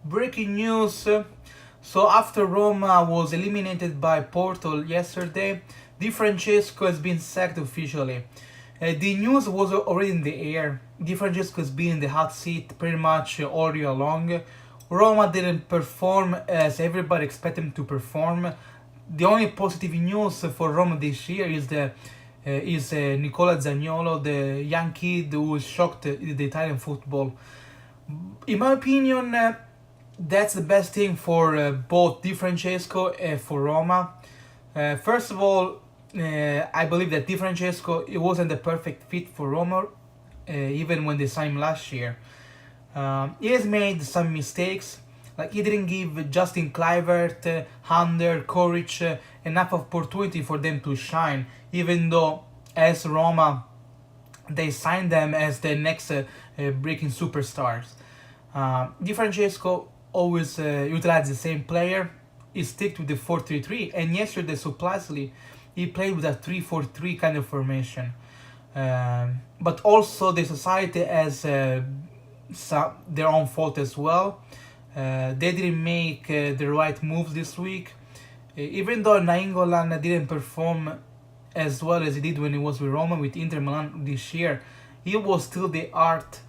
breaking news. So after Roma was eliminated by Porto yesterday, Di Francesco has been sacked officially. The news was already in the air. Di Francesco has been in the hot seat pretty much all year long. Roma didn't perform as everybody expected him to perform. The only positive news for Roma this year is Nicola Zaniolo, the young kid who shocked the Italian football. In my opinion, that's the best thing for both Di Francesco and for Roma. First of all, I believe that Di Francesco it wasn't the perfect fit for Roma, even when they signed him last year. He has made some mistakes, like he didn't give Justin Kluivert, Under, Koric enough opportunity for them to shine, even though AS Roma they signed them as the next breaking superstars. Di Francesco always utilized the same player. He stick with the 4-3-3, and yesterday surprisingly he played with a 3-4-3 kind of formation. But also the society has their own fault as well. They didn't make the right moves this week. Even though Nainggolan didn't perform as well as he did when he was with Roma, with Inter Milan this year, he was still the art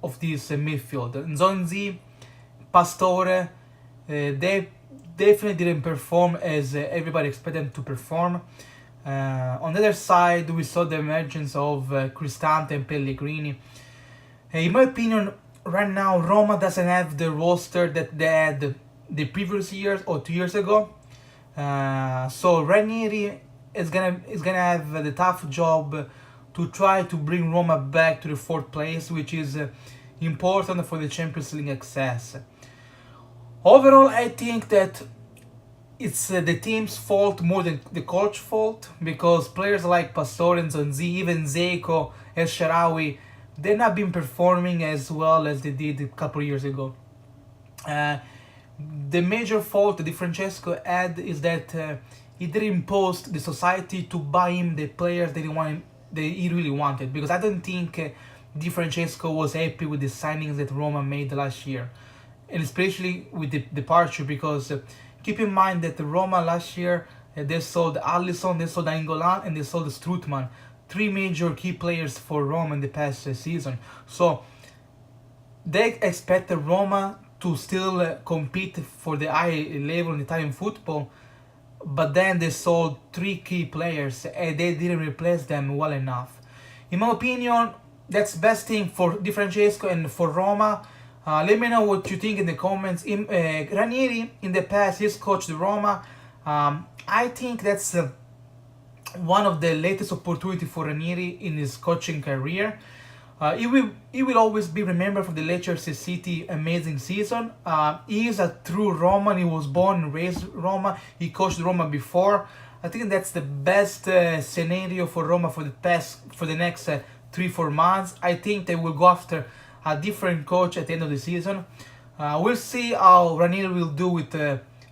of this midfield. Nzonzi, Pastore, they definitely didn't perform as everybody expected them to perform. On the other side, we saw the emergence of Cristante and Pellegrini. In my opinion, right now Roma doesn't have the roster that they had the previous years or 2 years ago. So Ranieri is gonna have the tough job to try to bring Roma back to the 4th place, which is important for the Champions League access. Overall, I think that it's the team's fault more than the coach's fault, because players like Pastore and Zonzi, even Zeko and Sharawi, they've not been performing as well as they did a couple of years ago. The major fault that Di Francesco had is that he didn't impose the society to buy him the players that he really wanted, because I don't think Di Francesco was happy with the signings that Roma made last year, and especially with the departure, because keep in mind that Roma last year they sold Alisson, they sold Nainggolan, and they sold Strootman, 3 major key players for Roma in the past season. So they expected Roma to still compete for the high level in Italian football, but then they sold 3 key players and they didn't replace them well enough. In my opinion, that's best thing for Di Francesco and for Roma. Let me know what you think in the comments. Ranieri in the past he's coached Roma. I think that's one of the latest opportunity for Ranieri in his coaching career. He will always be remembered for the Leicester City amazing season. He is a true Roman. He was born and raised Roma. He coached Roma before. I think that's the best scenario for Roma for the next 3-4 months. I think they will go after a different coach at the end of the season. We'll see how Ranieri will do with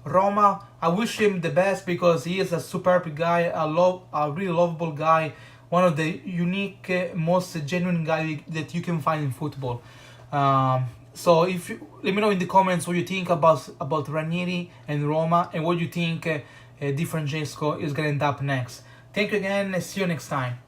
Roma. I wish him the best because he is a superb guy, a really lovable guy, one of the unique, most genuine guy that you can find in football. So let me know in the comments what you think about Ranieri and Roma, and what you think Di Francesco is gonna end up next. Thank you again, and see you next time.